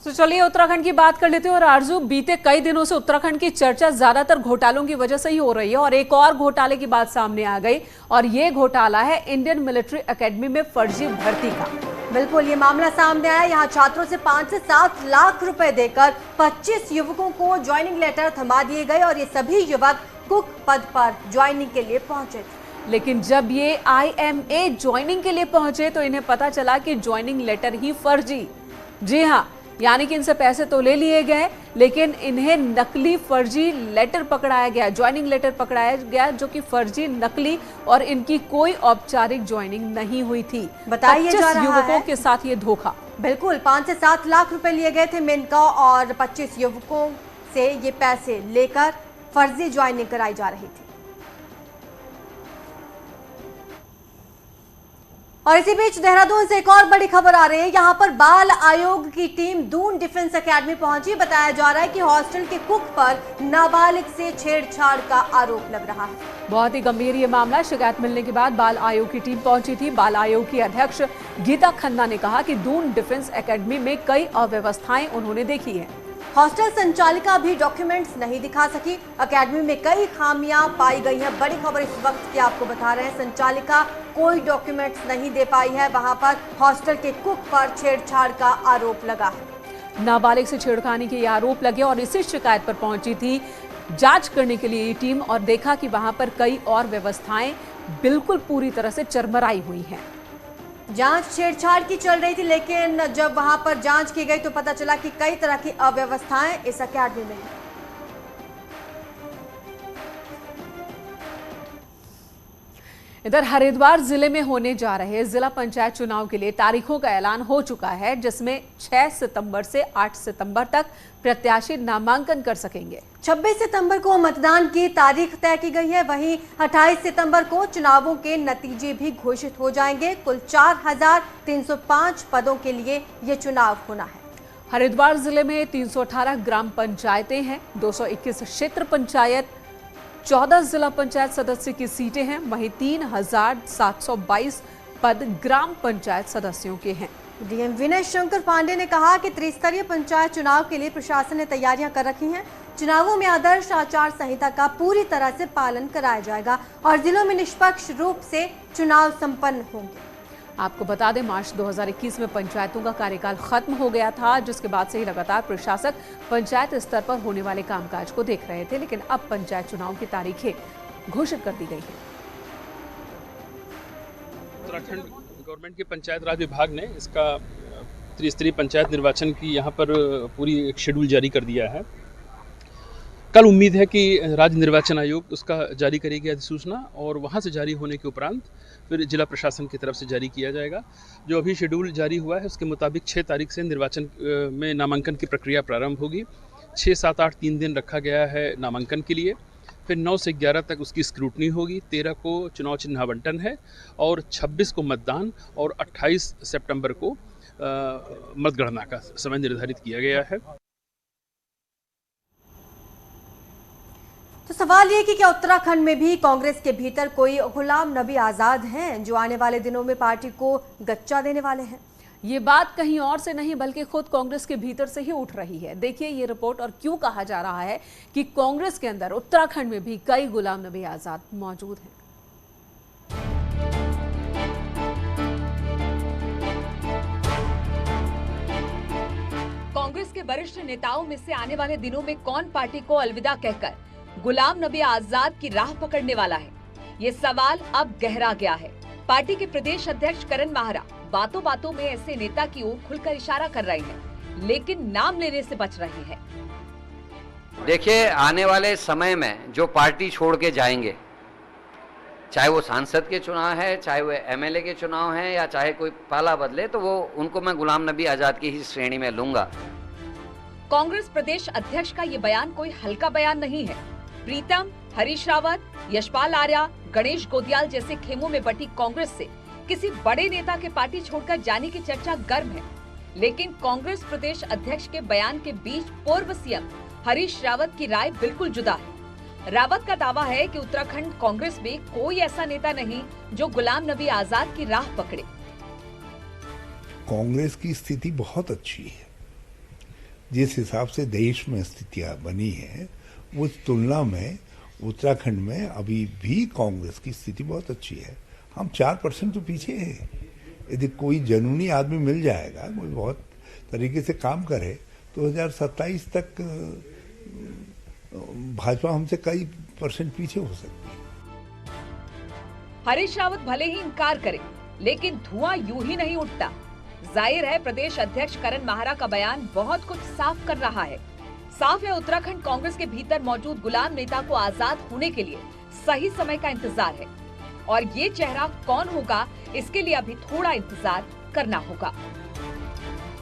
तो चलिए उत्तराखंड की बात कर लेते हैं। और आरजू, बीते कई दिनों से उत्तराखंड की चर्चा ज्यादातर घोटालों की वजह से ही हो रही है और एक और घोटाले की बात सामने आ गई और ये घोटाला है इंडियन मिलिट्री एकेडमी में फर्जी भर्ती का। बिल्कुल, ये मामला सामने आया। यहाँ छात्रों से 5 से 7 लाख रुपए देकर 25 युवकों को ज्वाइनिंग लेटर थमा दिए गए और ये सभी युवक कुक पद पर ज्वाइनिंग के लिए पहुंचे थे। लेकिन जब ये IMA ज्वाइनिंग के लिए पहुंचे तो इन्हें पता चला कि ज्वाइनिंग लेटर ही फर्जी। जी हाँ, यानी कि इनसे पैसे तो ले लिए गए लेकिन इन्हें नकली फर्जी लेटर पकड़ाया गया, ज्वाइनिंग लेटर पकड़ाया गया जो कि फर्जी, नकली और इनकी कोई औपचारिक ज्वाइनिंग नहीं हुई थी। बताइए जा रहा युवकों है के साथ ये धोखा। बिल्कुल, 5 से 7 लाख रुपए लिए गए थे मेनका और 25 युवकों से ये पैसे लेकर फर्जी ज्वाइनिंग कराई जा रही थी। और इसी बीच देहरादून से एक और बड़ी खबर आ रही है। यहाँ पर बाल आयोग की टीम दून डिफेंस एकेडमी पहुंची। बताया जा रहा है कि हॉस्टल के कुक पर नाबालिग से छेड़छाड़ का आरोप लग रहा है। बहुत ही गंभीर ये मामला। शिकायत मिलने के बाद बाल आयोग की टीम पहुंची थी। बाल आयोग की अध्यक्ष गीता खन्ना ने कहा कि दून डिफेंस एकेडमी में कई अव्यवस्थाएं उन्होंने देखी है। हॉस्टल संचालिका भी डॉक्यूमेंट्स नहीं दिखा सकी। एकेडमी में कई खामियां पाई गई हैं। बड़ी खबर इस वक्त की आपको बता रहे हैं, संचालिका कोई डॉक्यूमेंट्स नहीं दे पाई है। वहां पर हॉस्टल के कुक पर छेड़छाड़ का आरोप लगा है। नाबालिग से छेड़खानी के आरोप लगे और इसी शिकायत पर पहुंची थी जांच करने के लिए ये टीम और देखा कि वहां पर कई और व्यवस्थाएं बिल्कुल पूरी तरह से चरमराई हुई हैं। जांच छेड़छाड़ की चल रही थी लेकिन जब वहां पर जांच की गई तो पता चला कि कई तरह की अव्यवस्थाएं इस एकेडमी में हैं। इधर हरिद्वार जिले में होने जा रहे जिला पंचायत चुनाव के लिए तारीखों का ऐलान हो चुका है, जिसमें 6 सितंबर से 8 सितंबर तक प्रत्याशी नामांकन कर सकेंगे। 26 सितंबर को मतदान की तारीख तय की गई है। वहीं 28 सितंबर को चुनावों के नतीजे भी घोषित हो जाएंगे। कुल 4305 पदों के लिए ये चुनाव होना है। हरिद्वार जिले में 318 ग्राम पंचायतें हैं, 221 क्षेत्र पंचायत, 14 जिला पंचायत सदस्य की सीटें हैं। वहीं 3722 पद ग्राम पंचायत सदस्यों के हैं। डीएम विनय शंकर पांडे ने कहा कि त्रिस्तरीय पंचायत चुनाव के लिए प्रशासन ने तैयारियां कर रखी हैं। चुनावों में आदर्श आचार संहिता का पूरी तरह से पालन कराया जाएगा और जिलों में निष्पक्ष रूप से चुनाव संपन्न होंगे। आपको बता दें, मार्च 2021 में पंचायतों का कार्यकाल खत्म हो गया था, जिसके बाद से ही लगातार प्रशासक पंचायत स्तर पर होने वाले कामकाज को देख रहे थे, लेकिन अब पंचायत चुनाव की तारीखें घोषित कर दी गई है। उत्तराखंड गवर्नमेंट के पंचायत राज विभाग ने इसका त्रिस्तरीय पंचायत निर्वाचन की यहाँ पर पूरी एक शेड्यूल जारी कर दिया है। कल उम्मीद है कि राज्य निर्वाचन आयोग उसका जारी करेगी अधिसूचना और वहाँ से जारी होने के उपरांत फिर जिला प्रशासन की तरफ से जारी किया जाएगा। जो अभी शेड्यूल जारी हुआ है उसके मुताबिक 6 तारीख से निर्वाचन में नामांकन की प्रक्रिया प्रारंभ होगी। 6, 7, 8 3 दिन रखा गया है नामांकन के लिए। फिर 9 से 11 तक उसकी स्क्रूटनी होगी। 13 को चुनाव चिन्ह आवंटन है और 26 को मतदान और 28 सितंबर को मतगणना का समय निर्धारित किया गया है। तो सवाल ये कि क्या उत्तराखंड में भी कांग्रेस के भीतर कोई गुलाम नबी आजाद हैं जो आने वाले दिनों में पार्टी को गच्चा देने वाले हैं? ये बात कहीं और से नहीं बल्कि खुद कांग्रेस के भीतर से ही उठ रही है। देखिए ये रिपोर्ट और क्यों कहा जा रहा है कि कांग्रेस के अंदर उत्तराखंड में भी कई गुलाम नबी आजाद मौजूद हैं। कांग्रेस के वरिष्ठ नेताओं में से आने वाले दिनों में कौन पार्टी को अलविदा कहकर गुलाम नबी आजाद की राह पकड़ने वाला है, ये सवाल अब गहरा गया है। पार्टी के प्रदेश अध्यक्ष करण माहरा बातों बातों में ऐसे नेता की ओर खुलकर इशारा कर रहे हैं, लेकिन नाम लेने से बच रहे हैं। देखिए, आने वाले समय में जो पार्टी छोड़ के जाएंगे, चाहे वो सांसद के चुनाव है, चाहे वो एमएलए के चुनाव है या चाहे कोई पाला बदले, तो वो उनको मैं गुलाम नबी आजाद की ही श्रेणी में लूंगा। कांग्रेस प्रदेश अध्यक्ष का ये बयान कोई हल्का बयान नहीं है। प्रीतम, हरीश रावत, यशपाल आर्या, गणेश गोदियाल जैसे खेमों में बटी कांग्रेस से किसी बड़े नेता के पार्टी छोड़कर जाने की चर्चा गर्म है, लेकिन कांग्रेस प्रदेश अध्यक्ष के बयान के बीच पूर्व सीएम हरीश रावत की राय बिल्कुल जुदा है। रावत का दावा है कि उत्तराखंड कांग्रेस में कोई ऐसा नेता नहीं जो गुलाम नबी आजाद की राह पकड़े। कांग्रेस की स्थिति बहुत अच्छी है। जिस हिसाब से देश में स्थितियाँ बनी है उस तुलना में उत्तराखंड में अभी भी कांग्रेस की स्थिति बहुत अच्छी है। हम 4% तो पीछे हैं। यदि कोई जनूनी आदमी मिल जाएगा, कोई बहुत तरीके से काम करे, 2027 तक भाजपा हमसे कई % पीछे हो सकती है। हरीश रावत भले ही इनकार करे, लेकिन धुआं यूं ही नहीं उठता। जाहिर है प्रदेश अध्यक्ष करण माहरा का बयान बहुत कुछ साफ कर रहा है। साफ है उत्तराखंड कांग्रेस के भीतर मौजूद गुलाम नेता को आजाद होने के लिए सही समय का इंतजार है, और ये चेहरा कौन होगा इसके लिए अभी थोड़ा इंतजार करना होगा।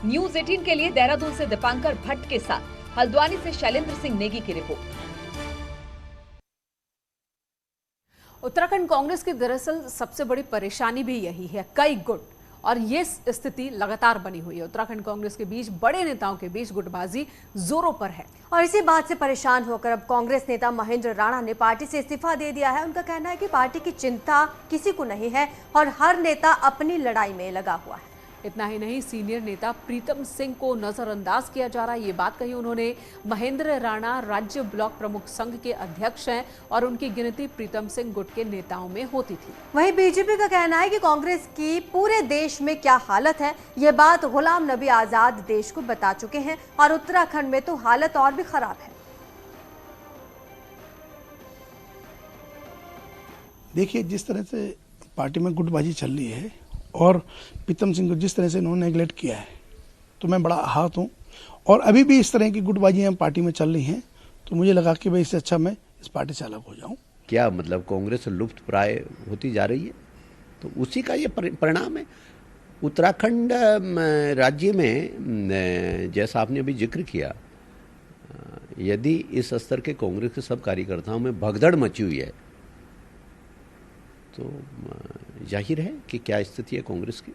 न्यूज़ 18 के लिए देहरादून से दीपांकर भट्ट के साथ हल्द्वानी से शैलेंद्र सिंह नेगी की रिपोर्ट। उत्तराखंड कांग्रेस की दरअसल सबसे बड़ी परेशानी भी यही है, कई गुट, और ये स्थिति लगातार बनी हुई है। उत्तराखंड कांग्रेस के बीच बड़े नेताओं के बीच गुटबाजी जोरों पर है, और इसी बात से परेशान होकर अब कांग्रेस नेता महेंद्र राणा ने पार्टी से इस्तीफा दे दिया है। उनका कहना है कि पार्टी की चिंता किसी को नहीं है और हर नेता अपनी लड़ाई में लगा हुआ है। इतना ही नहीं, सीनियर नेता प्रीतम सिंह को नजरअंदाज किया जा रहा है, ये बात कही उन्होंने। महेंद्र राणा राज्य ब्लॉक प्रमुख संघ के अध्यक्ष हैं और उनकी गिनती प्रीतम सिंह गुट के नेताओं में होती थी। वहीं बीजेपी का कहना है कि कांग्रेस की पूरे देश में क्या हालत है, ये बात गुलाम नबी आजाद देश को बता चुके हैं, और उत्तराखंड में तो हालत और भी खराब है। देखिए, जिस तरह से पार्टी में गुटबाजी चल रही है और प्रीतम सिंह को जिस तरह से इन्होंने नेगलेक्ट किया है, तो मैं बड़ा आहत हूँ। और अभी भी इस तरह की गुटबाजियाँ पार्टी में चल रही हैं, तो मुझे लगा कि भाई इससे अच्छा मैं इस पार्टी से अलग हो जाऊँ। क्या मतलब कांग्रेस लुप्त प्राय होती जा रही है, तो उसी का ये परिणाम है। उत्तराखंड राज्य में जैसा आपने अभी जिक्र किया, यदि इस स्तर के कांग्रेस के सब कार्यकर्ताओं में भगदड़ मची हुई है, तो जाहिर है कि क्या स्थिति है कांग्रेस की।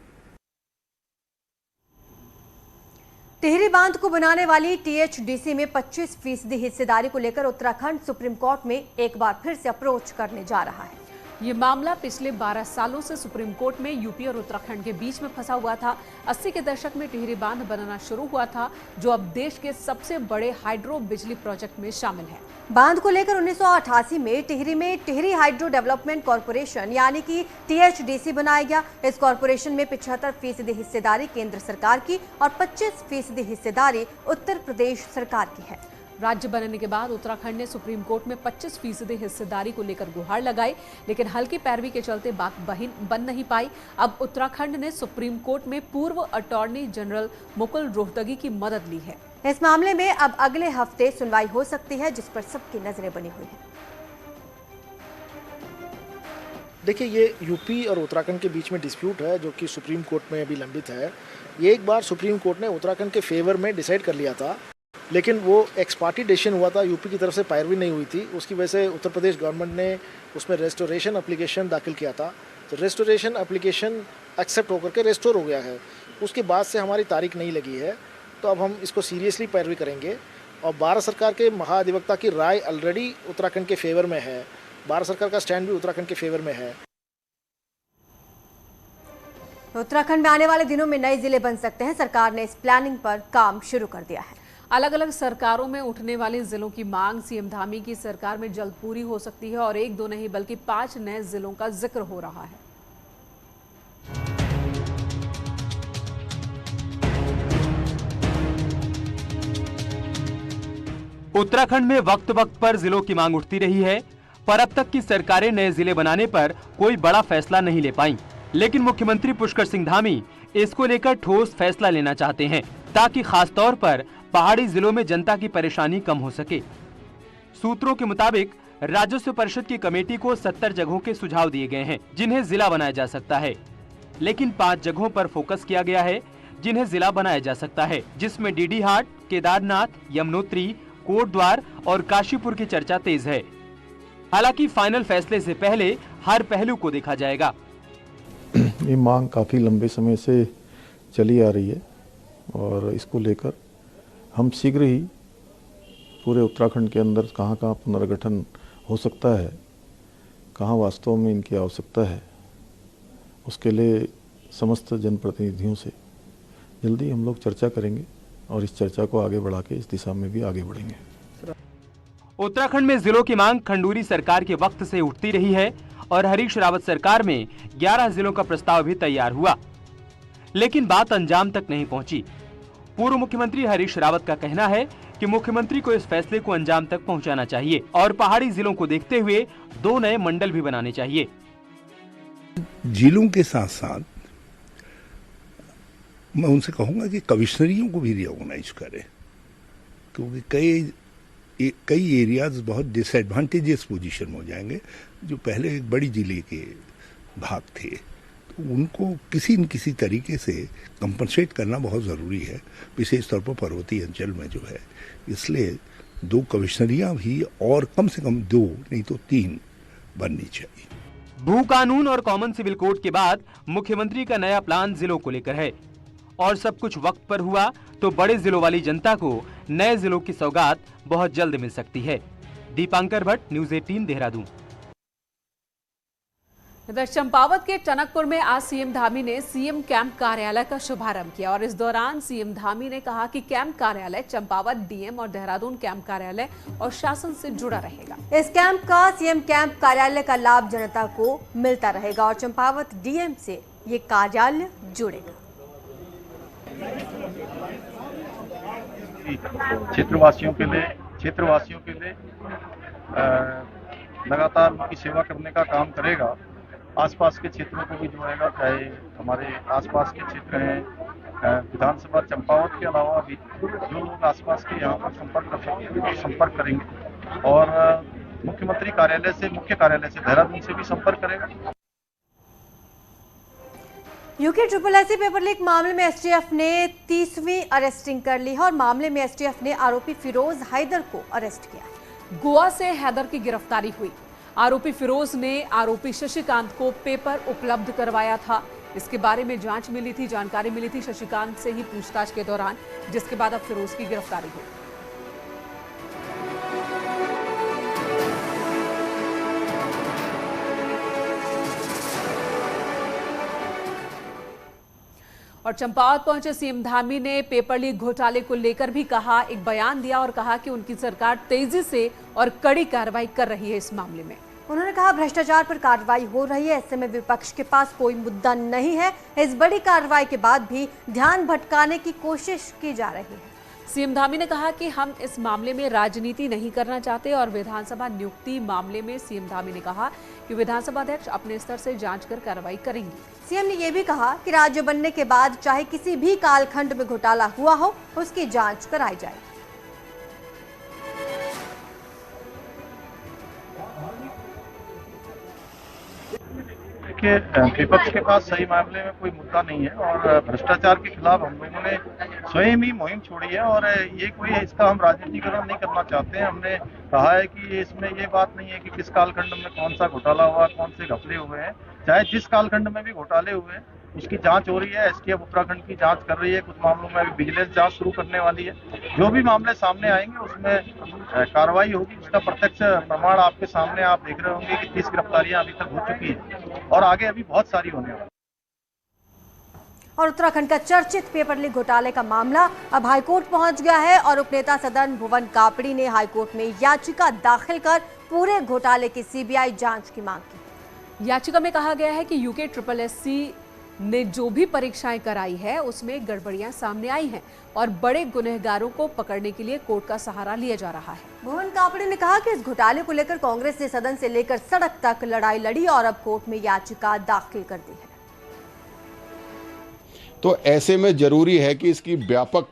टिहरी बांध को बनाने वाली टीएचडीसी में 25% हिस्सेदारी को लेकर उत्तराखंड सुप्रीम कोर्ट में एक बार फिर से अप्रोच करने जा रहा है। ये मामला पिछले 12 सालों से सुप्रीम कोर्ट में यूपी और उत्तराखंड के बीच में फंसा हुआ था। 80 के दशक में टिहरी बांध बनना शुरू हुआ था, जो अब देश के सबसे बड़े हाइड्रो बिजली प्रोजेक्ट में शामिल है। बांध को लेकर 1988 में टिहरी हाइड्रो डेवलपमेंट कॉरपोरेशन यानी कि टीएचडीसी बनाया गया। इस कॉरपोरेशन में 75% हिस्सेदारी केंद्र सरकार की और 25% हिस्सेदारी उत्तर प्रदेश सरकार की है। राज्य बनने के बाद उत्तराखंड ने सुप्रीम कोर्ट में 25% हिस्सेदारी को लेकर गुहार लगाई, लेकिन हल्की पैरवी के चलते बात बन नहीं पाई। अब उत्तराखंड ने सुप्रीम कोर्ट में पूर्व अटॉर्नी जनरल मुकुल रोहतगी की मदद ली है। इस मामले में अब अगले हफ्ते सुनवाई हो सकती है, जिस पर सबकी नजरें बनी हुई है। देखिए, ये यूपी और उत्तराखंड के बीच में डिस्प्यूट है जो कि सुप्रीम कोर्ट में अभी लंबित है। ये एक बार सुप्रीम कोर्ट ने उत्तराखंड के फेवर में डिसाइड कर लिया था, लेकिन वो एक्स पार्टी डिसीजन हुआ था, यूपी की तरफ से पैरवी नहीं हुई थी। उसकी वजह से उत्तर प्रदेश गवर्नमेंट ने उसमें रेस्टोरेशन एप्लीकेशन दाखिल किया था। तो रेस्टोरेशन एप्लीकेशन एक्सेप्ट होकर के रेस्टोर हो गया है। उसके बाद से हमारी तारीख नहीं लगी है, तो अब हम इसको सीरियसली पैरवी करेंगे। और भारत सरकार के महाधिवक्ता की राय ऑलरेडी उत्तराखंड के फेवर में है। भारत सरकार का स्टैंड भी उत्तराखंड के फेवर में है। उत्तराखंड में आने वाले दिनों में नए जिले बन सकते हैं। सरकार ने इस प्लानिंग पर काम शुरू कर दिया है। अलग अलग सरकारों में उठने वाले जिलों की मांग सीएम धामी की सरकार में जल्द पूरी हो सकती है, और 1-2 नहीं बल्कि 5 नए जिलों का जिक्र हो रहा है। उत्तराखंड में वक्त वक्त पर जिलों की मांग उठती रही है, पर अब तक की सरकारें नए जिले बनाने पर कोई बड़ा फैसला नहीं ले पाई। लेकिन मुख्यमंत्री पुष्कर सिंह धामी इसको लेकर ठोस फैसला लेना चाहते हैं, ताकि खासतौर पर पहाड़ी जिलों में जनता की परेशानी कम हो सके। सूत्रों के मुताबिक राजस्व परिषद की कमेटी को 70 जगहों के सुझाव दिए गए हैं जिन्हें जिला बनाया जा सकता है, लेकिन 5 जगहों पर फोकस किया गया है जिन्हें जिला बनाया जा सकता है, जिसमें डीडीहाट, केदारनाथ, यमुनोत्री, कोटद्वार और काशीपुर की चर्चा तेज है। हालांकि फाइनल फैसले से पहले हर पहलू को देखा जाएगा। ये मांग काफ़ी लंबे समय से चली आ रही है और इसको लेकर हम शीघ्र ही पूरे उत्तराखंड के अंदर कहाँ कहाँ पुनर्गठन हो सकता है, कहाँ वास्तव में इनकी आवश्यकता है, उसके लिए समस्त जनप्रतिनिधियों से जल्दी हम लोग चर्चा करेंगे और इस चर्चा को आगे बढ़ा के इस दिशा में भी आगे बढ़ेंगे। उत्तराखंड में जिलों की मांग खंडूरी सरकार के वक्त से उठती रही है और हरीश रावत सरकार में 11 जिलों का प्रस्ताव भी तैयार हुआ, लेकिन बात अंजाम तक नहीं पहुंची। पूर्व मुख्यमंत्री हरीश रावत का कहना है कि मुख्यमंत्री को इस फैसले को अंजाम तक पहुंचाना चाहिए और पहाड़ी जिलों को देखते हुए 2 नए मंडल भी बनाने चाहिए। जिलों के साथ साथ मैं उनसे कहूंगा कि कमिश्नरियों को भी रिऑर्गेनाइज करें, क्योंकि कई एरियाज बहुत डिसएडवांटेजेस पोजीशन में हो जाएंगे। जो पहले एक बड़ी जिले के भाग थे, तो उनको किसी न किसी तरीके से कंपनसेट करना बहुत ज़रूरी है, विशेष तौर पर पर्वतीय अंचल में जो है। इसलिए 2 कमिश्नरियाँ भी, और कम से कम 2 नहीं तो 3 बननी चाहिए। भू कानून और कॉमन सिविल कोड के बाद मुख्यमंत्री का नया प्लान जिलों को लेकर है, और सब कुछ वक्त पर हुआ तो बड़े जिलों वाली जनता को नए जिलों की सौगात बहुत जल्द मिल सकती है। दीपांकर भट्ट, न्यूज़ 18 देहरादून। इधर चंपावत के टनकपुर में आज सीएम धामी ने सीएम कैंप कार्यालय का शुभारंभ किया और इस दौरान सीएम धामी ने कहा कि कैंप कार्यालय चंपावत डीएम और देहरादून कैंप कार्यालय और शासन से जुड़ा रहेगा। इस कैंप का सीएम कैंप कार्यालय का लाभ जनता को मिलता रहेगा और चंपावत डीएम से ये कार्यालय जुड़ेगा। क्षेत्रवासियों के लिए लगातार उनकी सेवा करने का काम करेगा। आसपास के क्षेत्रों को भी जोड़ेगा, चाहे हमारे आसपास के क्षेत्र हैं विधानसभा चंपावत के अलावा भी जो लोग आसपास के यहाँ पर संपर्क कर सकते हैं संपर्क करेंगे, और मुख्यमंत्री कार्यालय से, मुख्य कार्यालय से देहरादून से भी संपर्क करेगा। यूके SSSC पेपर लीक मामले में एसटीएफ ने 30वीं अरेस्टिंग कर ली है और मामले में एसटीएफ ने आरोपी फिरोज हैदर को अरेस्ट किया। गोवा से हैदर की गिरफ्तारी हुई। आरोपी फिरोज ने आरोपी शशिकांत को पेपर उपलब्ध करवाया था। इसके बारे में जानकारी मिली थी शशिकांत से ही पूछताछ के दौरान, जिसके बाद अब फिरोज की गिरफ्तारी हुई। और चंपावत पहुंचे सीएम धामी ने पेपर लीक घोटाले को लेकर भी कहा, एक बयान दिया और कहा कि उनकी सरकार तेजी से और कड़ी कार्रवाई कर रही है इस मामले में। उन्होंने कहा भ्रष्टाचार पर कार्रवाई हो रही है, ऐसे में विपक्ष के पास कोई मुद्दा नहीं है। इस बड़ी कार्रवाई के बाद भी ध्यान भटकाने की कोशिश की जा रही है। सीएम धामी ने कहा कि हम इस मामले में राजनीति नहीं करना चाहते और विधानसभा नियुक्ति मामले में सीएम धामी ने कहा कि विधानसभा अध्यक्ष अपने स्तर से जांच कर कार्रवाई करेंगी। सीएम ने यह भी कहा कि राज्य बनने के बाद चाहे किसी भी कालखंड में घोटाला हुआ हो, उसकी जांच कराई जाए। देखिए, विपक्ष के पास सही मामले में कोई मुद्दा नहीं है और भ्रष्टाचार के खिलाफ हम लोगों ने स्वयं ही मुहिम छोड़ी है और ये कोई इसका हम राजनीतिकरण नहीं करना चाहते हैं। हमने कहा है कि इसमें ये बात नहीं है कि किस कालखंड में कौन सा घोटाला हुआ, कौन से घपले हुए हैं। चाहे जिस कालखंड में भी घोटाले हुए हैं उसकी जांच हो रही है। एसटीएफ उत्तराखंड की जांच कर रही है। कुछ मामलों में अभी विजिलेंस जांच शुरू करने वाली है। जो भी मामले सामने आएंगे उसमें कार्रवाई होगी। उसका प्रत्यक्ष प्रमाण आपके सामने आप देख रहे होंगे कि 30 गिरफ्तारियां अभी तक हो चुकी है और आगे अभी बहुत सारी होने वाली। और उत्तराखंड का चर्चित पेपर लीक घोटाले का मामला अब हाईकोर्ट पहुंच गया है और उपनेता सदन भुवन कापड़ी ने हाईकोर्ट में याचिका दाखिल कर पूरे घोटाले की सीबीआई जांच की मांग की। याचिका में कहा गया है कि यूके SSSC ने जो भी परीक्षाएं कराई है उसमें गड़बड़ियां सामने आई हैं और बड़े गुनहगारों को पकड़ने के लिए कोर्ट का सहारा लिया जा रहा है। भुवन कापड़ी ने कहा कि इस घोटाले को लेकर कांग्रेस ने सदन से लेकर सड़क तक लड़ाई लड़ी और अब कोर्ट में याचिका दाखिल कर दी है। तो ऐसे में जरूरी है कि इसकी व्यापक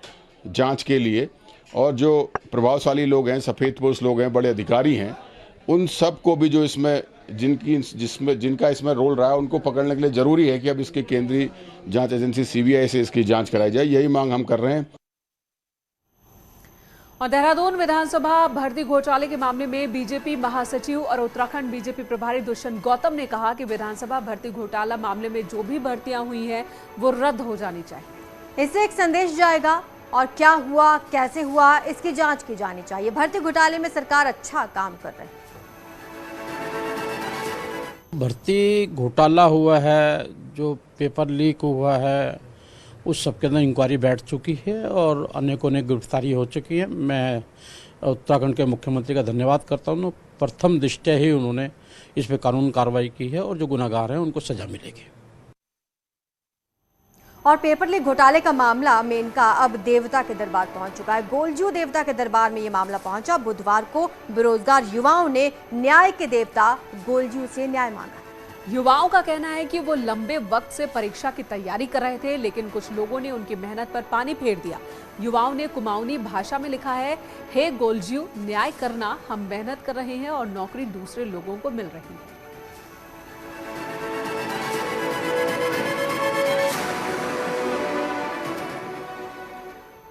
जांच के लिए और जो प्रभावशाली लोग हैं, सफेदपोश लोग हैं, बड़े अधिकारी हैं, उन सब को भी जो इसमें जिनका इसमें रोल रहा है उनको पकड़ने के लिए जरूरी है कि अब इसकी केंद्रीय जांच एजेंसी सीबीआई से इसकी जांच कराई जाए। यही मांग हम कर रहे हैं। और देहरादून विधानसभा भर्ती घोटाले के मामले में बीजेपी महासचिव और उत्तराखंड बीजेपी प्रभारी दुष्यंत गौतम ने कहा कि विधानसभा भर्ती घोटाला मामले में जो भी भर्तियां हुई हैं वो रद्द हो जानी चाहिए। इससे एक संदेश जाएगा और क्या हुआ, कैसे हुआ, इसकी जांच की जानी चाहिए। भर्ती घोटाले में सरकार अच्छा काम कर रही है। भर्ती घोटाला हुआ है, जो पेपर लीक हुआ है, उस सब के अंदर इंक्वायरी बैठ चुकी है और अनेकों ने गिरफ्तारी हो चुकी है। मैं उत्तराखंड के मुख्यमंत्री का धन्यवाद करता हूँ। प्रथम दृष्टया ही उन्होंने इस पर कानून कार्रवाई की है और जो गुनाहगार हैं उनको सजा मिलेगी। और पेपर लीक घोटाले का मामला मेनका अब देवता के दरबार पहुंच चुका है। गोलजू देवता के दरबार में ये मामला पहुंचा। बुधवार को बेरोजगार युवाओं ने न्याय के देवता गोलजू से न्याय मांगा। युवाओं का कहना है कि वो लंबे वक्त से परीक्षा की तैयारी कर रहे थे, लेकिन कुछ लोगों ने उनकी मेहनत पर पानी फेर दिया। युवाओं ने कुमाऊनी भाषा में लिखा है, हे गोलजू, न्याय करना, हम मेहनत कर रहे हैं और नौकरी दूसरे लोगों को मिल रही है।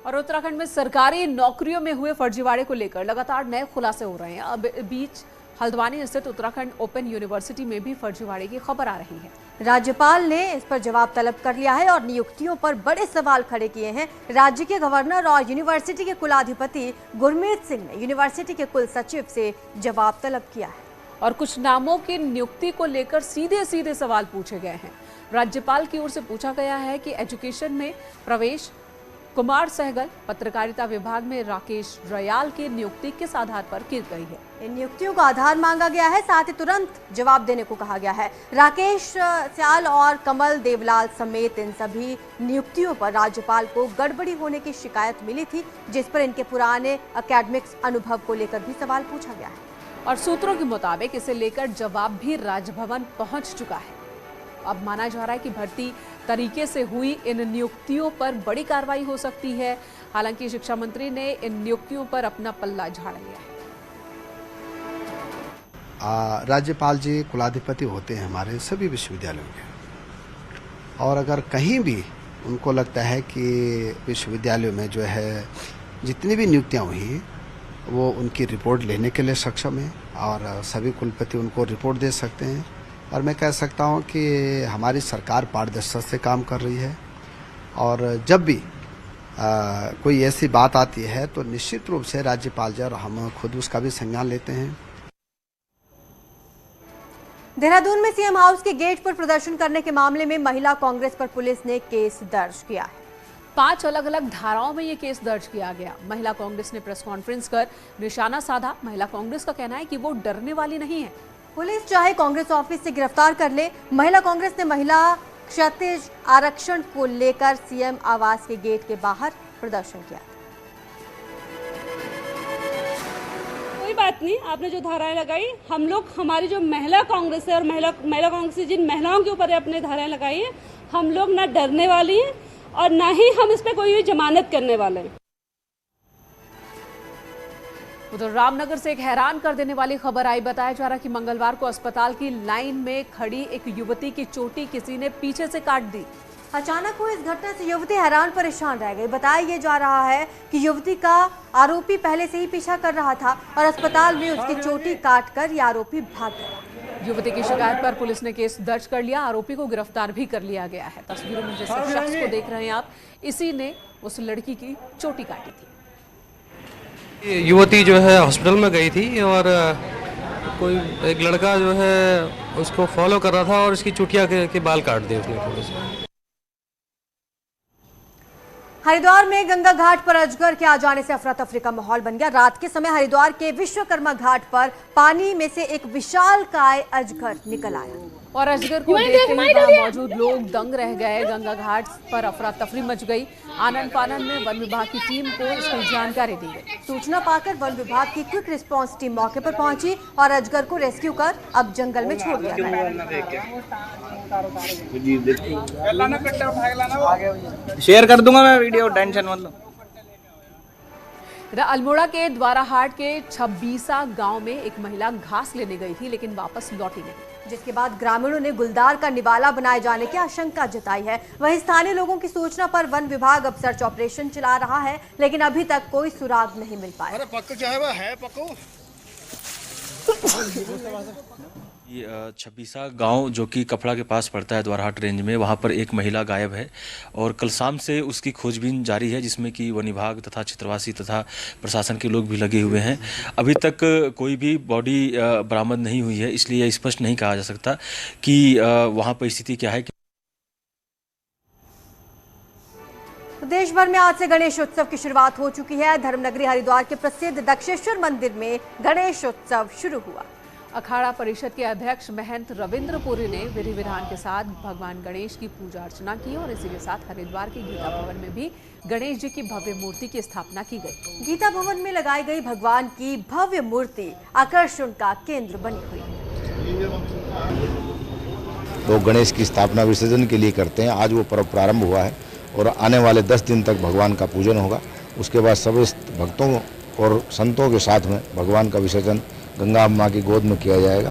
और उत्तराखंड में सरकारी नौकरियों में हुए फर्जीवाड़े को लेकर लगातार नए खुलासे हो रहे हैं। अब बीच हल्द्वानी स्थित उत्तराखंड ओपन यूनिवर्सिटी में भी फर्जीवाड़े की खबर आ रही है। राज्यपाल ने इस पर जवाब तलब कर लिया है और नियुक्तियों पर बड़े सवाल खड़े किए हैं। राज्य के गवर्नर और यूनिवर्सिटी के कुलाधिपति गुरमीत सिंह ने यूनिवर्सिटी के कुल सचिव से जवाब तलब किया है और कुछ नामों की नियुक्ति को लेकर सीधे सीधे सवाल पूछे गए हैं। राज्यपाल की ओर से पूछा गया है कि एजुकेशन में प्रवेश कुमार सहगल, पत्रकारिता विभाग में राकेश रयाल की नियुक्ति किस आधार पर की गई है। इन नियुक्तियों का आधार मांगा गया है, साथ ही तुरंत जवाब देने को कहा गया है। राकेश स्याल और कमल देवलाल समेत इन सभी नियुक्तियों पर राज्यपाल को गड़बड़ी होने की शिकायत मिली थी, जिस पर इनके पुराने एकेडमिक्स अनुभव को लेकर भी सवाल पूछा गया है। और सूत्रों के मुताबिक इसे लेकर जवाब भी राजभवन पहुंच चुका है। अब माना जा रहा है कि भर्ती तरीके से हुई इन नियुक्तियों पर बड़ी कार्रवाई हो सकती है। हालांकि शिक्षा मंत्री ने इन नियुक्तियों पर अपना पल्ला झाड़ लिया है। राज्यपाल जी कुलाधिपति होते हैं हमारे सभी विश्वविद्यालयों के, और अगर कहीं भी उनको लगता है कि विश्वविद्यालयों में जो है जितनी भी नियुक्तियां हुई वो उनकी रिपोर्ट लेने के लिए सक्षम है और सभी कुलपति उनको रिपोर्ट दे सकते हैं। और मैं कह सकता हूं कि हमारी सरकार पारदर्शिता से काम कर रही है और जब भी कोई ऐसी बात आती है तो निश्चित रूप से राज्यपाल जी और हम खुद उसका भी संज्ञान लेते हैं। देहरादून में सीएम हाउस के गेट पर प्रदर्शन करने के मामले में महिला कांग्रेस पर पुलिस ने केस दर्ज किया है। 5 अलग अलग धाराओं में ये केस दर्ज किया गया। महिला कांग्रेस ने प्रेस कॉन्फ्रेंस कर निशाना साधा। महिला कांग्रेस का कहना है कि वो डरने वाली नहीं है। पुलिस चाहे कांग्रेस ऑफिस से गिरफ्तार कर ले। महिला कांग्रेस ने महिला क्षतिज आरक्षण को लेकर सीएम आवास के गेट के बाहर प्रदर्शन किया। कोई बात नहीं, आपने जो धाराएं लगाई, हम लोग हमारी जो महिला कांग्रेस है और महिला कांग्रेस से जिन महिलाओं के ऊपर अपने धाराएं लगाई है, हम लोग ना डरने वाली हैं और ना ही हम इस पे कोई जमानत करने वाले हैं। उधर रामनगर से एक हैरान कर देने वाली खबर आई। बताया जा रहा कि मंगलवार को अस्पताल की लाइन में खड़ी एक युवती की चोटी किसी ने पीछे से काट दी। अचानक हुई इस घटना से युवती हैरान परेशान रह गई। बताया ये जा रहा है कि युवती का आरोपी पहले से ही पीछा कर रहा था और अस्पताल में उसकी चोटी काटकर ये आरोपी भाग गया। युवती की शिकायत पर पुलिस ने केस दर्ज कर लिया। आरोपी को गिरफ्तार भी कर लिया गया है। तस्वीरों में जिस शख्स को देख रहे हैं आप, इसी ने उस लड़की की चोटी काटी थी। युवती जो है हॉस्पिटल में गई थी और कोई एक लड़का जो है उसको फॉलो कर रहा था और इसकी चुटिया के बाल काट दिए उसने थोड़े से। हरिद्वार में गंगा घाट पर अजगर के आ जाने से अफरा तफरी का माहौल बन गया। रात के समय हरिद्वार के विश्वकर्मा घाट पर पानी में से एक विशालकाय अजगर निकल आया और अजगर को देखते ही वहां मौजूद लोग दंग रह गए। गंगा घाट पर अफरा तफरी मच गई। आनंद फानन में वन विभाग की टीम को इसकी जानकारी दी गई। सूचना पाकर वन विभाग की क्विक रिस्पांस टीम मौके पर पहुंची और अजगर को रेस्क्यू कर अब जंगल में छोड़ दिया गया। शेयर कर दूंगा मैं वीडियो, टेंशन मत लो। अल्मोड़ा के द्वाराहाट के 26 गांव में एक महिला घास लेने गई थी, लेकिन वापस लौटी नहीं, जिसके बाद ग्रामीणों ने गुलदार का निवाला बनाए जाने की आशंका जताई है। वहीं स्थानीय लोगों की सूचना पर वन विभाग अब सर्च ऑपरेशन चला रहा है, लेकिन अभी तक कोई सुराग नहीं मिल पाया। अरे पक्को चाहे है पक्को। 26 गांव जो कि कपड़ा के पास पड़ता है द्वाराहाट रेंज में, वहां पर एक महिला गायब है और कल शाम से उसकी खोजबीन जारी है, जिसमें कि वन विभाग तथा क्षेत्रवासी तथा प्रशासन के लोग भी लगे हुए हैं। अभी तक कोई भी बॉडी बरामद नहीं हुई है, इसलिए यह स्पष्ट नहीं कहा जा सकता कि वहां पर स्थिति क्या है। देश भर में आज से गणेश उत्सव की शुरुआत हो चुकी है। धर्मनगरी हरिद्वार के प्रसिद्ध दक्षेश्वर मंदिर में गणेश उत्सव शुरू हुआ। अखाड़ा परिषद के अध्यक्ष महंत रविंद्र पुरी ने विधि विधान के साथ भगवान गणेश की पूजा अर्चना की और इसी के साथ हरिद्वार के गीता भवन में भी गणेश जी की भव्य मूर्ति की स्थापना की गई। गीता भवन में लगाई गई भगवान की भव्य मूर्ति आकर्षण का केंद्र बनी हुई है। तो गणेश की स्थापना विसर्जन के लिए करते हैं। आज वो पर्व प्रारंभ हुआ है और आने वाले 10 दिन तक भगवान का पूजन होगा। उसके बाद सभी भक्तों और संतों के साथ में भगवान का विसर्जन गंगा माँ की गोद में किया जाएगा।